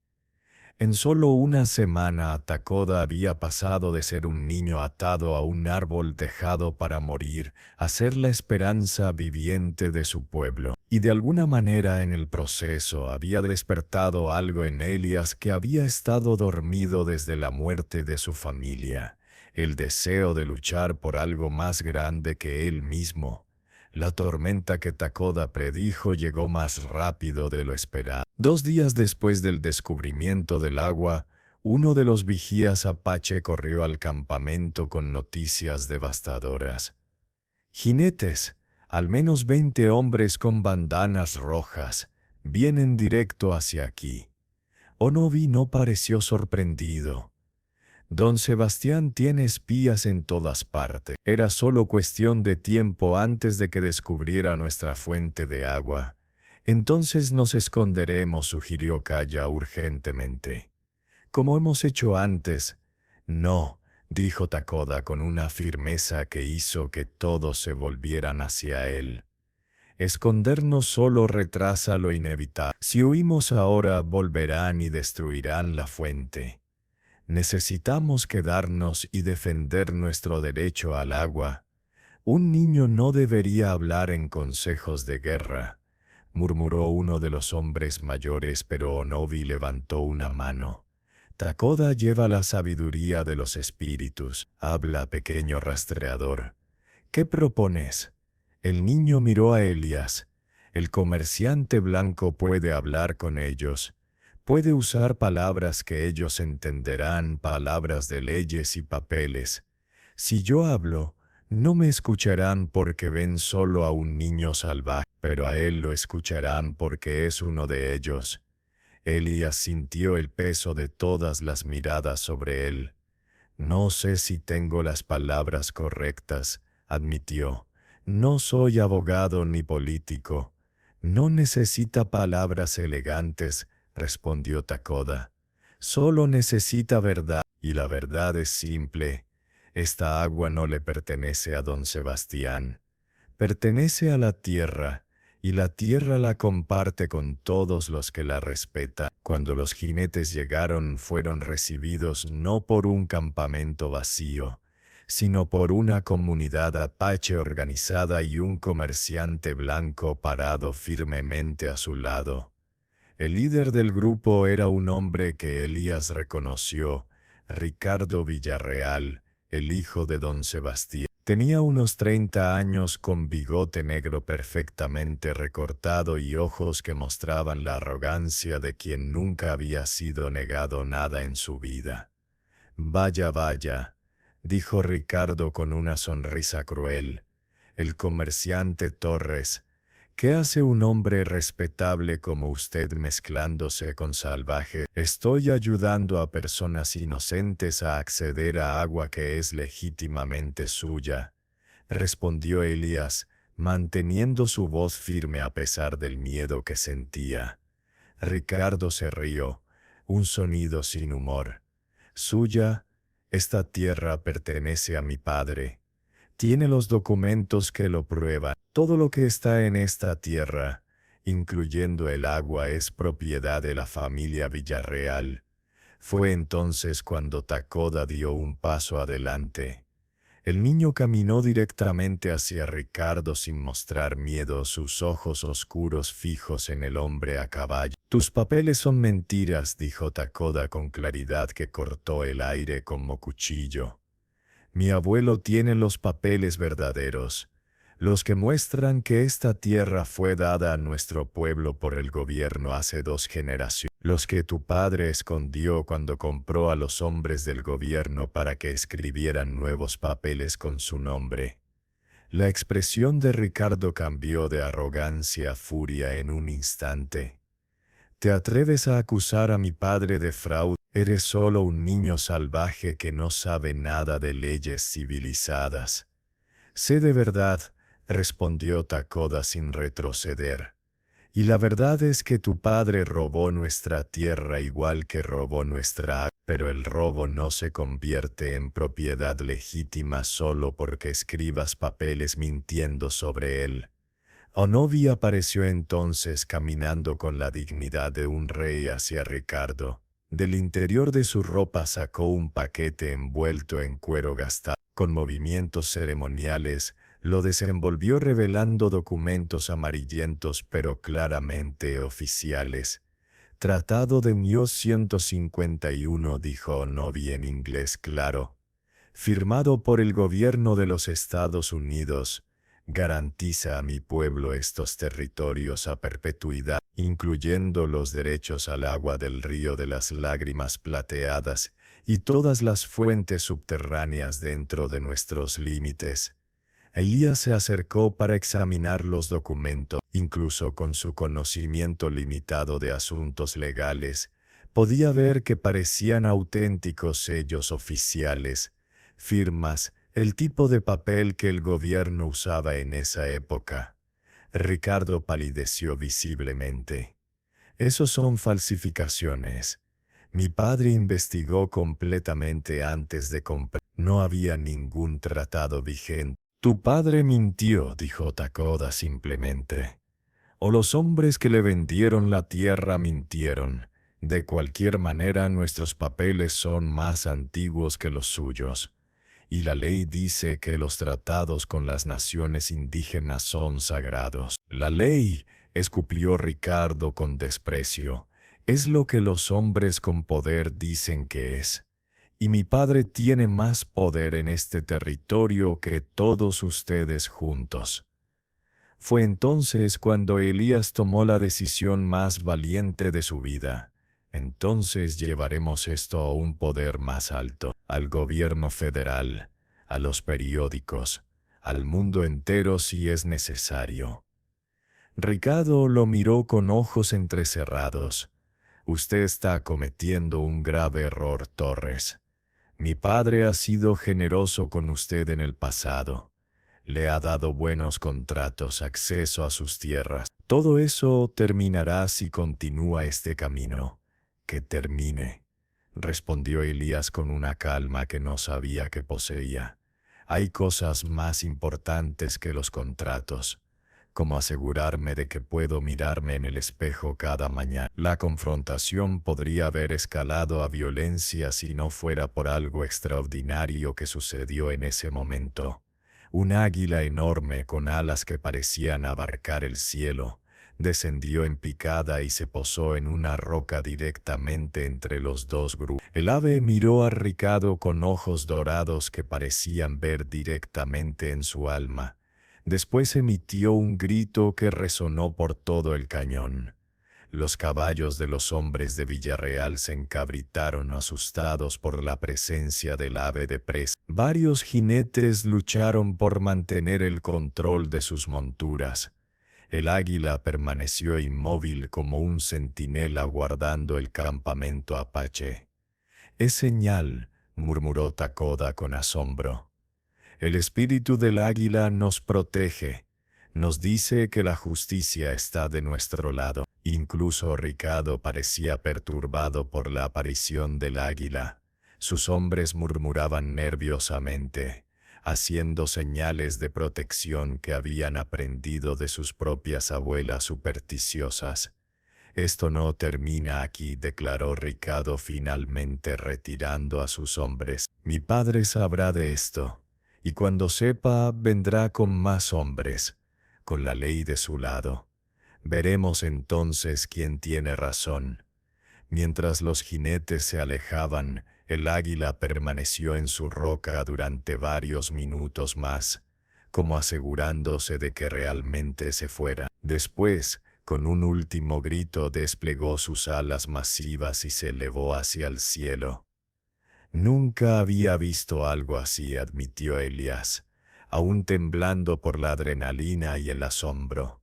En solo una semana, Takoda había pasado de ser un niño atado a un árbol dejado para morir a ser la esperanza viviente de su pueblo. Y de alguna manera en el proceso había despertado algo en Elías que había estado dormido desde la muerte de su familia, el deseo de luchar por algo más grande que él mismo. La tormenta que Takoda predijo llegó más rápido de lo esperado. 2 días después del descubrimiento del agua, uno de los vigías apache corrió al campamento con noticias devastadoras. «Jinetes, al menos 20 hombres con bandanas rojas, vienen directo hacia aquí. Onovi no pareció sorprendido. Don Sebastián tiene espías en todas partes. Era solo cuestión de tiempo antes de que descubriera nuestra fuente de agua. Entonces nos esconderemos, sugirió Kaya urgentemente. Como hemos hecho antes. No, dijo Takoda con una firmeza que hizo que todos se volvieran hacia él. Escondernos solo retrasa lo inevitable. Si huimos ahora, volverán y destruirán la fuente. Necesitamos quedarnos y defender nuestro derecho al agua. Un niño no debería hablar en consejos de guerra, murmuró uno de los hombres mayores, pero Onovi levantó una mano. Takoda lleva la sabiduría de los espíritus. Habla, pequeño rastreador. ¿Qué propones? El niño miró a Elías. El comerciante blanco puede hablar con ellos. Puede usar palabras que ellos entenderán, palabras de leyes y papeles. Si yo hablo, no me escucharán porque ven solo a un niño salvaje, pero a él lo escucharán porque es uno de ellos. Elías sintió el peso de todas las miradas sobre él. No sé si tengo las palabras correctas, admitió. No soy abogado ni político. No necesita palabras elegantes, respondió Takoda. Solo necesita verdad, y la verdad es simple. Esta agua no le pertenece a don Sebastián. Pertenece a la tierra, y la tierra la comparte con todos los que la respetan. Cuando los jinetes llegaron, fueron recibidos no por un campamento vacío, sino por una comunidad apache organizada y un comerciante blanco parado firmemente a su lado. El líder del grupo era un hombre que Elías reconoció, Ricardo Villarreal, el hijo de don Sebastián. Tenía unos 30 años con bigote negro perfectamente recortado y ojos que mostraban la arrogancia de quien nunca había sido negado nada en su vida. Vaya, vaya, dijo Ricardo con una sonrisa cruel. El comerciante Torres. ¿Qué hace un hombre respetable como usted mezclándose con salvaje? Estoy ayudando a personas inocentes a acceder a agua que es legítimamente suya, respondió Elías, manteniendo su voz firme a pesar del miedo que sentía. Ricardo se rió, un sonido sin humor. Suya, esta tierra pertenece a mi padre. Tiene los documentos que lo prueban. Todo lo que está en esta tierra, incluyendo el agua, es propiedad de la familia Villarreal. Fue entonces cuando Takoda dio un paso adelante. El niño caminó directamente hacia Ricardo sin mostrar miedo, sus ojos oscuros fijos en el hombre a caballo. Tus papeles son mentiras, dijo Takoda con claridad que cortó el aire como cuchillo. Mi abuelo tiene los papeles verdaderos, los que muestran que esta tierra fue dada a nuestro pueblo por el gobierno hace 2 generaciones, los que tu padre escondió cuando compró a los hombres del gobierno para que escribieran nuevos papeles con su nombre. La expresión de Ricardo cambió de arrogancia a furia en un instante. ¿Te atreves a acusar a mi padre de fraude? Eres solo un niño salvaje que no sabe nada de leyes civilizadas. Sé de verdad, respondió Takoda sin retroceder. Y la verdad es que tu padre robó nuestra tierra igual que robó nuestra agua, pero el robo no se convierte en propiedad legítima solo porque escribas papeles mintiendo sobre él. Onovi apareció entonces caminando con la dignidad de un rey hacia Ricardo. Del interior de su ropa sacó un paquete envuelto en cuero gastado. Con movimientos ceremoniales, lo desenvolvió revelando documentos amarillentos pero claramente oficiales. Tratado de 151, dijo Onovi en inglés claro. Firmado por el gobierno de los Estados Unidos. Garantiza a mi pueblo estos territorios a perpetuidad, incluyendo los derechos al agua del río de las lágrimas plateadas y todas las fuentes subterráneas dentro de nuestros límites. Elías se acercó para examinar los documentos, incluso con su conocimiento limitado de asuntos legales, Podía ver que parecían auténticos sellos oficiales, firmas, el tipo de papel que el gobierno usaba en esa época. Ricardo palideció visiblemente. Esos son falsificaciones. Mi padre investigó completamente antes de comprar. No había ningún tratado vigente. Tu padre mintió, dijo Takoda simplemente. O los hombres que le vendieron la tierra mintieron. De cualquier manera, nuestros papeles son más antiguos que los suyos. Y la ley dice que los tratados con las naciones indígenas son sagrados. La ley, escupió Ricardo con desprecio, es lo que los hombres con poder dicen que es. Y mi padre tiene más poder en este territorio que todos ustedes juntos. Fue entonces cuando Elías tomó la decisión más valiente de su vida. Entonces llevaremos esto a un poder más alto, al gobierno federal, a los periódicos, al mundo entero si es necesario. Ricardo lo miró con ojos entrecerrados. Usted está cometiendo un grave error, Torres. Mi padre ha sido generoso con usted en el pasado. Le ha dado buenos contratos, acceso a sus tierras. Todo eso terminará si continúa este camino. Que termine, respondió Elías con una calma que no sabía que poseía. Hay cosas más importantes que los contratos, como asegurarme de que puedo mirarme en el espejo cada mañana. La confrontación podría haber escalado a violencia si no fuera por algo extraordinario que sucedió en ese momento. Un águila enorme con alas que parecían abarcar el cielo, descendió en picada y se posó en una roca directamente entre los dos grupos. El ave miró a Ricardo con ojos dorados que parecían ver directamente en su alma. Después emitió un grito que resonó por todo el cañón. Los caballos de los hombres de Villarreal se encabritaron asustados por la presencia del ave de presa. Varios jinetes lucharon por mantener el control de sus monturas. El águila permaneció inmóvil como un centinela guardando el campamento apache. «Es señal», murmuró Takoda con asombro. «El espíritu del águila nos protege. Nos dice que la justicia está de nuestro lado». Incluso Ricardo parecía perturbado por la aparición del águila. Sus hombres murmuraban nerviosamente, haciendo señales de protección que habían aprendido de sus propias abuelas supersticiosas. «Esto no termina aquí», declaró Ricardo finalmente retirando a sus hombres. «Mi padre sabrá de esto, y cuando sepa vendrá con más hombres, con la ley de su lado. Veremos entonces quién tiene razón». Mientras los jinetes se alejaban, el águila permaneció en su roca durante varios minutos más, como asegurándose de que realmente se fuera. Después, con un último grito, desplegó sus alas masivas y se elevó hacia el cielo. «Nunca había visto algo así», admitió Elías, aún temblando por la adrenalina y el asombro.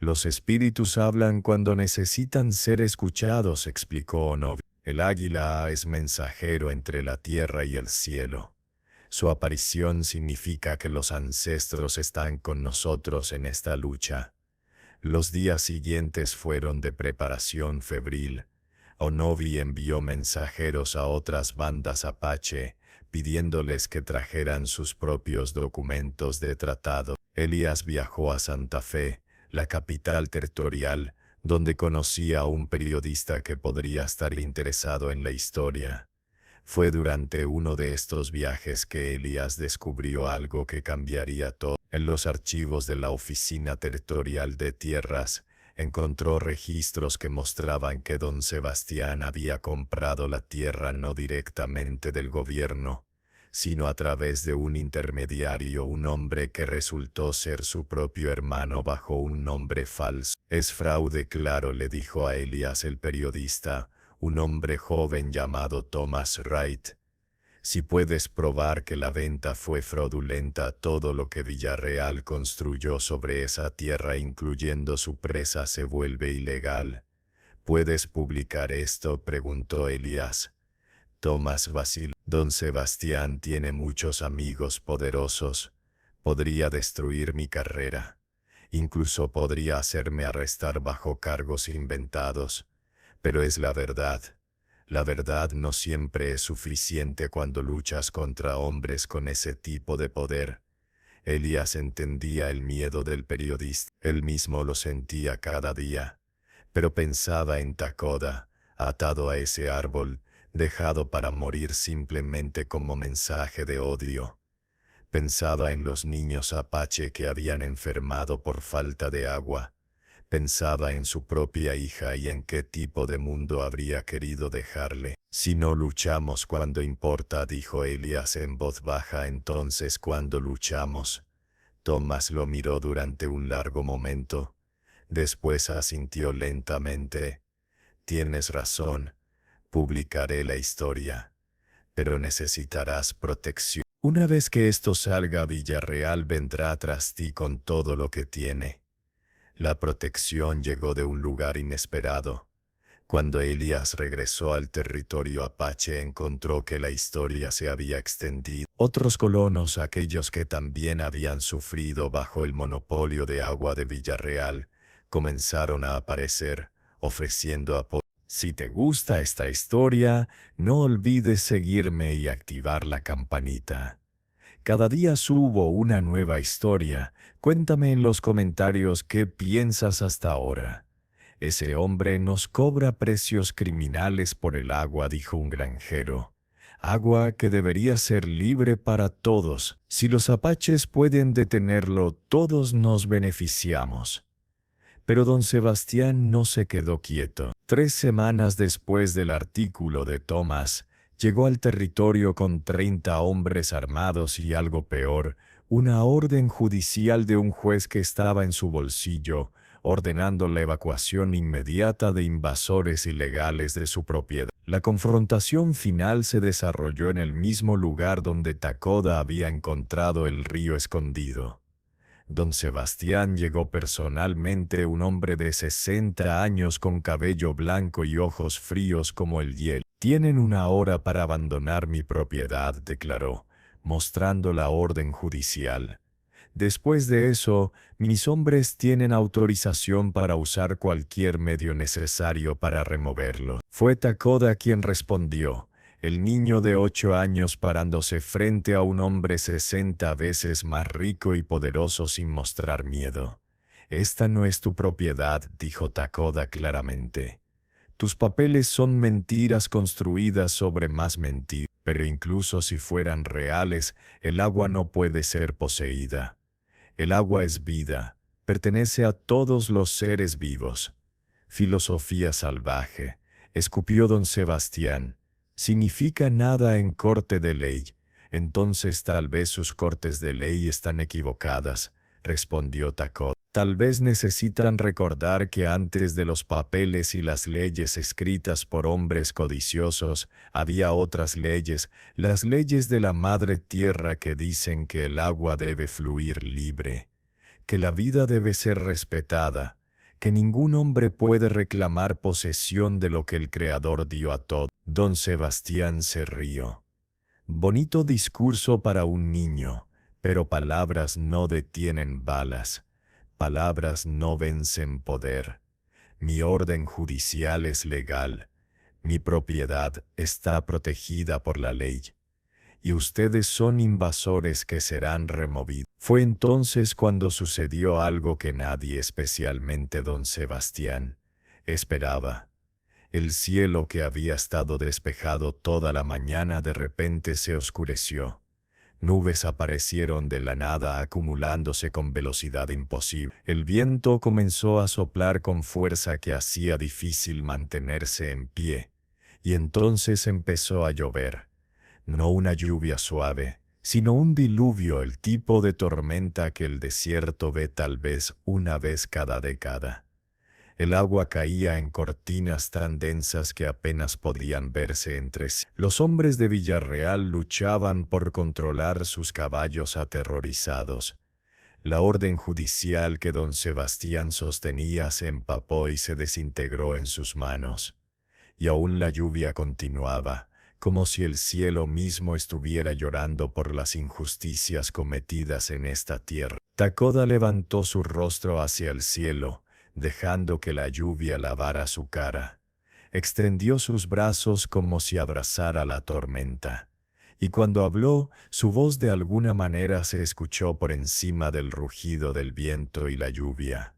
«Los espíritus hablan cuando necesitan ser escuchados», explicó Onobi. «El águila es mensajero entre la tierra y el cielo. Su aparición significa que los ancestros están con nosotros en esta lucha». Los días siguientes fueron de preparación febril. Onobi envió mensajeros a otras bandas apache, pidiéndoles que trajeran sus propios documentos de tratado. Elías viajó a Santa Fe, la capital territorial, donde conocía a un periodista que podría estar interesado en la historia. Fue durante uno de estos viajes que Elías descubrió algo que cambiaría todo. En los archivos de la Oficina Territorial de Tierras, encontró registros que mostraban que don Sebastián había comprado la tierra no directamente del gobierno, sino a través de un intermediario, un hombre que resultó ser su propio hermano bajo un nombre falso. «Es fraude, claro», le dijo a Elías el periodista, un hombre joven llamado Thomas Wright. «Si puedes probar que la venta fue fraudulenta, todo lo que Villarreal construyó sobre esa tierra, incluyendo su presa, se vuelve ilegal. ¿Puedes publicar esto?, preguntó Elías. Tomás vaciló. Don Sebastián tiene muchos amigos poderosos. Podría destruir mi carrera. Incluso podría hacerme arrestar bajo cargos inventados. Pero es la verdad. La verdad no siempre es suficiente cuando luchas contra hombres con ese tipo de poder. Elías entendía el miedo del periodista. Él mismo lo sentía cada día. Pero pensaba en Takoda, atado a ese árbol, dejado para morir simplemente como mensaje de odio. Pensaba en los niños apache que habían enfermado por falta de agua. Pensaba en su propia hija y en qué tipo de mundo habría querido dejarle. Si no luchamos cuando importa, dijo Elías en voz baja, entonces ¿cuándo luchamos? Tomás lo miró durante un largo momento. Después asintió lentamente. Tienes razón. Publicaré la historia. Pero necesitarás protección. Una vez que esto salga, Villarreal vendrá tras ti con todo lo que tiene. La protección llegó de un lugar inesperado. Cuando Elías regresó al territorio apache, encontró que la historia se había extendido. Otros colonos, aquellos que también habían sufrido bajo el monopolio de agua de Villarreal, comenzaron a aparecer, ofreciendo apoyo. Si te gusta esta historia, no olvides seguirme y activar la campanita. Cada día subo una nueva historia. Cuéntame en los comentarios qué piensas hasta ahora. Ese hombre nos cobra precios criminales por el agua, dijo un granjero. Agua que debería ser libre para todos. Si los apaches pueden detenerlo, todos nos beneficiamos. Pero don Sebastián no se quedó quieto. 3 semanas después del artículo de Tomás, llegó al territorio con 30 hombres armados y, algo peor, una orden judicial de un juez que estaba en su bolsillo, ordenando la evacuación inmediata de invasores ilegales de su propiedad. La confrontación final se desarrolló en el mismo lugar donde Takoda había encontrado el río escondido. Don Sebastián llegó personalmente, un hombre de 60 años con cabello blanco y ojos fríos como el hielo. Tienen 1 hora para abandonar mi propiedad, declaró, mostrando la orden judicial. Después de eso, mis hombres tienen autorización para usar cualquier medio necesario para removerlo. Fue Takoda quien respondió. El niño de 8 años parándose frente a un hombre 60 veces más rico y poderoso sin mostrar miedo. Esta no es tu propiedad, dijo Takoda claramente. Tus papeles son mentiras construidas sobre más mentiras, pero incluso si fueran reales, el agua no puede ser poseída. El agua es vida, pertenece a todos los seres vivos. Filosofía salvaje, escupió don Sebastián. Significa nada en corte de ley. Entonces tal vez sus cortes de ley están equivocadas, respondió Takoda. Tal vez necesitan recordar que antes de los papeles y las leyes escritas por hombres codiciosos, había otras leyes, las leyes de la madre tierra que dicen que el agua debe fluir libre, que la vida debe ser respetada, que ningún hombre puede reclamar posesión de lo que el Creador dio a todos. Don Sebastián se rió. Bonito discurso para un niño, pero palabras no detienen balas. Palabras no vencen poder. Mi orden judicial es legal. Mi propiedad está protegida por la ley. Y ustedes son invasores que serán removidos. Fue entonces cuando sucedió algo que nadie, especialmente don Sebastián, esperaba. El cielo, que había estado despejado toda la mañana, de repente se oscureció. Nubes aparecieron de la nada, acumulándose con velocidad imposible. El viento comenzó a soplar con fuerza que hacía difícil mantenerse en pie. Y entonces empezó a llover. No una lluvia suave, sino un diluvio, el tipo de tormenta que el desierto ve tal vez una vez cada década. El agua caía en cortinas tan densas que apenas podían verse entre sí. Los hombres de Villarreal luchaban por controlar sus caballos aterrorizados. La orden judicial que don Sebastián sostenía se empapó y se desintegró en sus manos. Y aún la lluvia continuaba, como si el cielo mismo estuviera llorando por las injusticias cometidas en esta tierra. Takoda levantó su rostro hacia el cielo, dejando que la lluvia lavara su cara. Extendió sus brazos como si abrazara la tormenta. Y cuando habló, su voz de alguna manera se escuchó por encima del rugido del viento y la lluvia.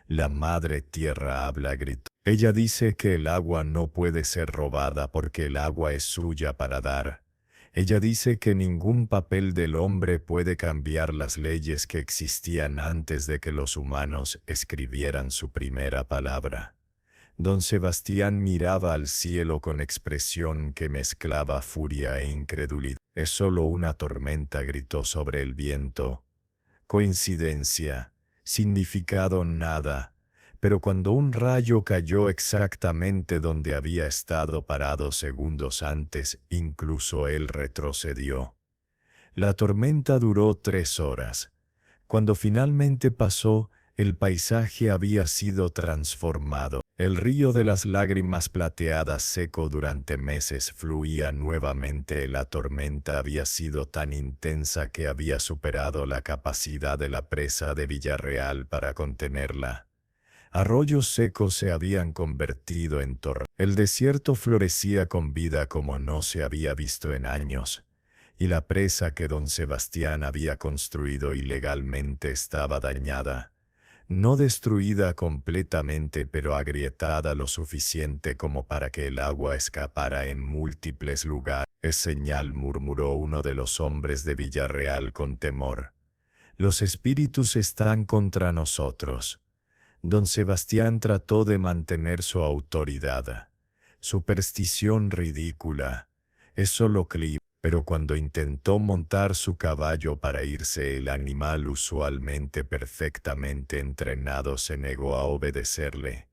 La madre tierra habla, gritó. Ella dice que el agua no puede ser robada porque el agua es suya para dar. Ella dice que ningún papel del hombre puede cambiar las leyes que existían antes de que los humanos escribieran su primera palabra. Don Sebastián miraba al cielo con expresión que mezclaba furia e incredulidad. «Es solo una tormenta», gritó sobre el viento. «Coincidencia, significado nada». Pero cuando un rayo cayó exactamente donde había estado parado segundos antes, incluso él retrocedió. La tormenta duró 3 horas. Cuando finalmente pasó, el paisaje había sido transformado. El río de las lágrimas plateadas seco durante meses fluía nuevamente. La tormenta había sido tan intensa que había superado la capacidad de la presa de Villarreal para contenerla. Arroyos secos se habían convertido en torrentes. El desierto florecía con vida como no se había visto en años. Y la presa que don Sebastián había construido ilegalmente estaba dañada. No destruida completamente, pero agrietada lo suficiente como para que el agua escapara en múltiples lugares. «Es señal», murmuró uno de los hombres de Villarreal con temor. «Los espíritus están contra nosotros». Don Sebastián trató de mantener su autoridad. «Superstición ridícula. Es solo clip». Pero cuando intentó montar su caballo para irse, el animal usualmente perfectamente entrenado se negó a obedecerle.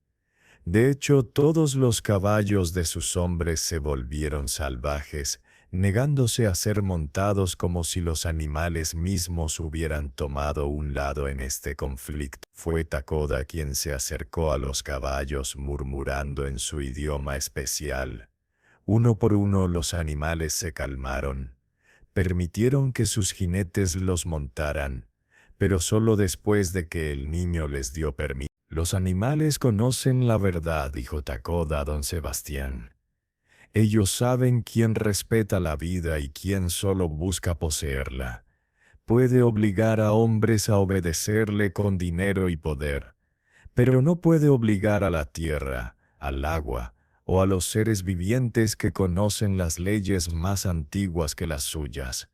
De hecho, todos los caballos de sus hombres se volvieron salvajes, negándose a ser montados como si los animales mismos hubieran tomado un lado en este conflicto. Fue Takoda quien se acercó a los caballos murmurando en su idioma especial. Uno por uno los animales se calmaron. Permitieron que sus jinetes los montaran, pero solo después de que el niño les dio permiso. «Los animales conocen la verdad», dijo Takoda a don Sebastián. «Ellos saben quién respeta la vida y quién solo busca poseerla. Puede obligar a hombres a obedecerle con dinero y poder, pero no puede obligar a la tierra, al agua, o a los seres vivientes que conocen las leyes más antiguas que las suyas».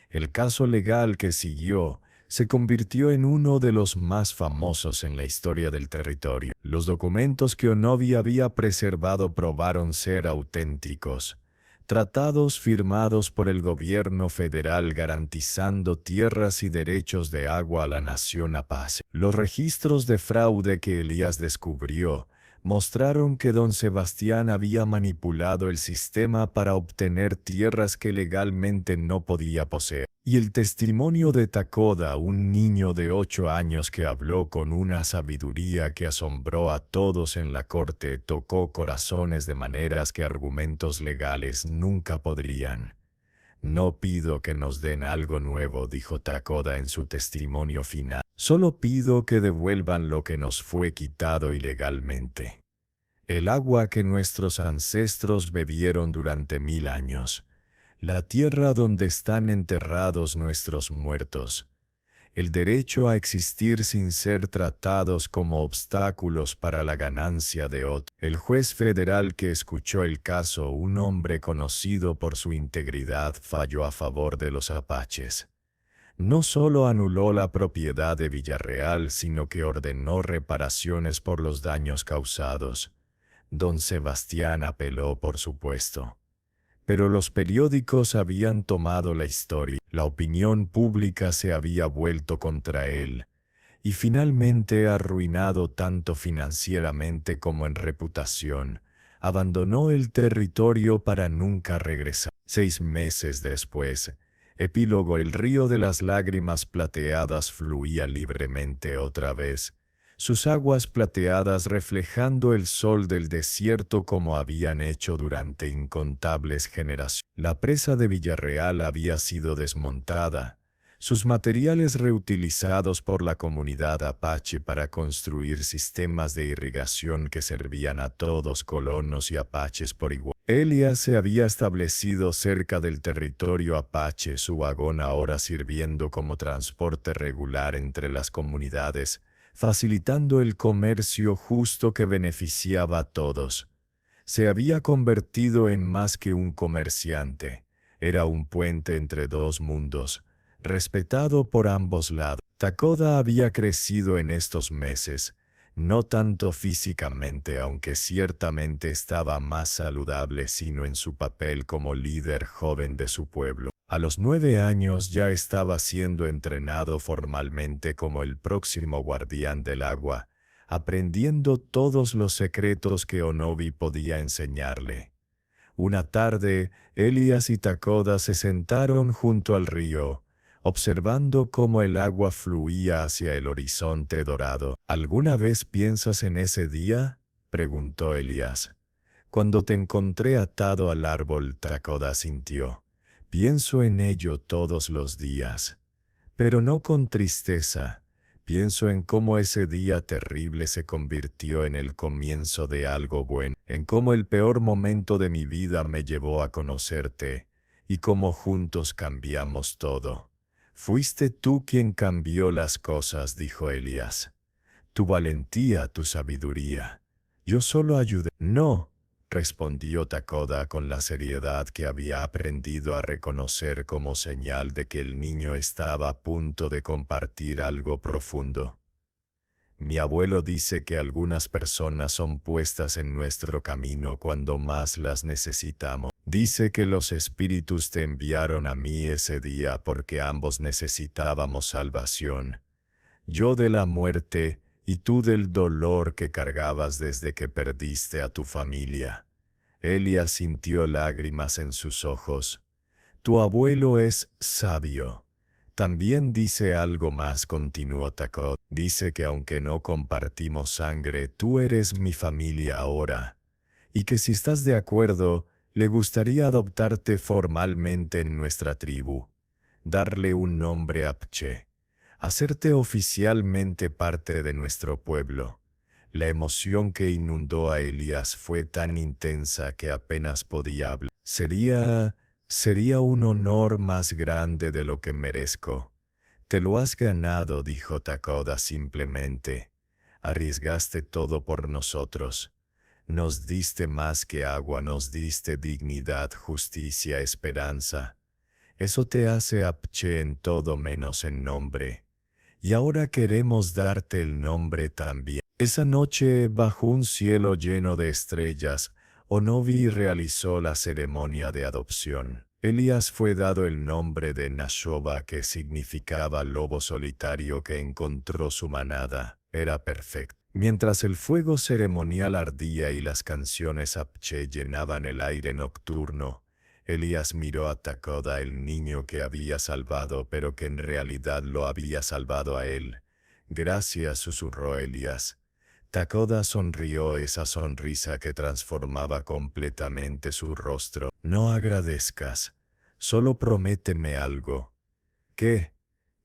El caso legal que siguió se convirtió en uno de los más famosos en la historia del territorio. Los documentos que Onobi había preservado probaron ser auténticos. Tratados firmados por el gobierno federal garantizando tierras y derechos de agua a la nación Apache. Los registros de fraude que Elías descubrió mostraron que don Sebastián había manipulado el sistema para obtener tierras que legalmente no podía poseer. Y el testimonio de Takoda, un niño de 8 años que habló con una sabiduría que asombró a todos en la corte, tocó corazones de maneras que argumentos legales nunca podrían. «No pido que nos den algo nuevo», dijo Takoda en su testimonio final. «Solo pido que devuelvan lo que nos fue quitado ilegalmente. El agua que nuestros ancestros bebieron durante 1000 años. La tierra donde están enterrados nuestros muertos. El derecho a existir sin ser tratados como obstáculos para la ganancia de otros». El juez federal que escuchó el caso, un hombre conocido por su integridad, falló a favor de los apaches. No solo anuló la propiedad de Villarreal, sino que ordenó reparaciones por los daños causados. Don Sebastián apeló, por supuesto. Pero los periódicos habían tomado la historia. La opinión pública se había vuelto contra él. Y finalmente, arruinado tanto financieramente como en reputación, abandonó el territorio para nunca regresar. 6 meses después, Epílogo. El río de las lágrimas plateadas fluía libremente otra vez, sus aguas plateadas reflejando el sol del desierto como habían hecho durante incontables generaciones. La presa de Villarreal había sido desmontada, sus materiales reutilizados por la comunidad apache para construir sistemas de irrigación que servían a todos, colonos y apaches por igual. Elias se había establecido cerca del territorio apache, su vagón ahora sirviendo como transporte regular entre las comunidades, facilitando el comercio justo que beneficiaba a todos. Se había convertido en más que un comerciante, era un puente entre dos mundos, respetado por ambos lados. Takoda había crecido en estos meses, no tanto físicamente, aunque ciertamente estaba más saludable, sino en su papel como líder joven de su pueblo. A los 9 años ya estaba siendo entrenado formalmente como el próximo guardián del agua, aprendiendo todos los secretos que Onobi podía enseñarle. Una tarde, Elias y Takoda se sentaron junto al río, observando cómo el agua fluía hacia el horizonte dorado. ¿Alguna vez piensas en ese día?, preguntó Elias. Cuando te encontré atado al árbol, Takoda sintió. Pienso en ello todos los días, pero no con tristeza. Pienso en cómo ese día terrible se convirtió en el comienzo de algo bueno, en cómo el peor momento de mi vida me llevó a conocerte, y cómo juntos cambiamos todo. Fuiste tú quien cambió las cosas, dijo Elias. Tu valentía, tu sabiduría. Yo solo ayudé. No, respondió Takoda con la seriedad que había aprendido a reconocer como señal de que el niño estaba a punto de compartir algo profundo. Mi abuelo dice que algunas personas son puestas en nuestro camino cuando más las necesitamos. Dice que los espíritus te enviaron a mí ese día porque ambos necesitábamos salvación. Yo de la muerte y tú del dolor que cargabas desde que perdiste a tu familia. Elias sintió lágrimas en sus ojos. Tu abuelo es sabio. También dice algo más, continuó Takoda. Dice que aunque no compartimos sangre, tú eres mi familia ahora. Y que si estás de acuerdo, le gustaría adoptarte formalmente en nuestra tribu. Darle un nombre apche. Hacerte oficialmente parte de nuestro pueblo. La emoción que inundó a Elias fue tan intensa que apenas podía hablar. Sería un honor más grande de lo que merezco. Te lo has ganado, dijo Takoda simplemente. Arriesgaste todo por nosotros. Nos diste más que agua, nos diste dignidad, justicia, esperanza. Eso te hace apche en todo menos en nombre. Y ahora queremos darte el nombre también. Esa noche, bajo un cielo lleno de estrellas, Onobi realizó la ceremonia de adopción. Elias fue dado el nombre de Nashoba, que significaba lobo solitario que encontró su manada. Era perfecto. Mientras el fuego ceremonial ardía y las canciones apche llenaban el aire nocturno, Elias miró a Takoda, el niño que había salvado, pero que en realidad lo había salvado a él. Gracias, susurró Elias. Takoda sonrió, esa sonrisa que transformaba completamente su rostro. No agradezcas, solo prométeme algo. ¿Qué?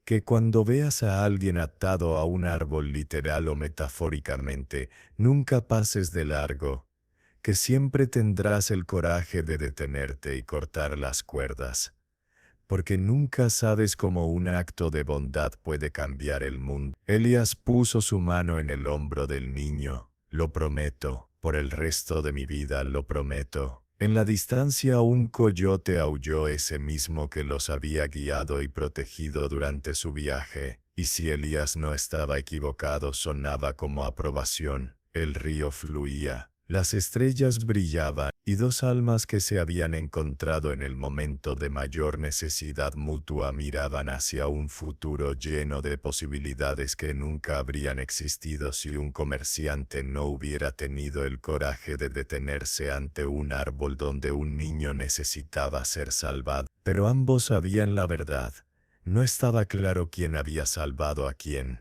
Que cuando veas a alguien atado a un árbol literal o metafóricamente, nunca pases de largo. Que siempre tendrás el coraje de detenerte y cortar las cuerdas. Porque nunca sabes cómo un acto de bondad puede cambiar el mundo. Elias puso su mano en el hombro del niño. Lo prometo, por el resto de mi vida lo prometo. En la distancia un coyote aulló, ese mismo que los había guiado y protegido durante su viaje, y si Elias no estaba equivocado, sonaba como aprobación. El río fluía. Las estrellas brillaban, y dos almas que se habían encontrado en el momento de mayor necesidad mutua miraban hacia un futuro lleno de posibilidades que nunca habrían existido si un comerciante no hubiera tenido el coraje de detenerse ante un árbol donde un niño necesitaba ser salvado. Pero ambos sabían la verdad. No estaba claro quién había salvado a quién.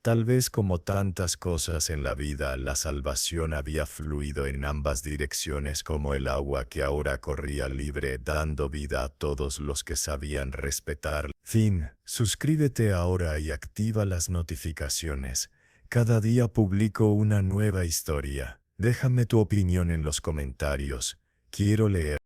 Tal vez como tantas cosas en la vida, la salvación había fluido en ambas direcciones como el agua que ahora corría libre, dando vida a todos los que sabían respetar. Fin. Suscríbete ahora y activa las notificaciones. Cada día publico una nueva historia. Déjame tu opinión en los comentarios. Quiero leer.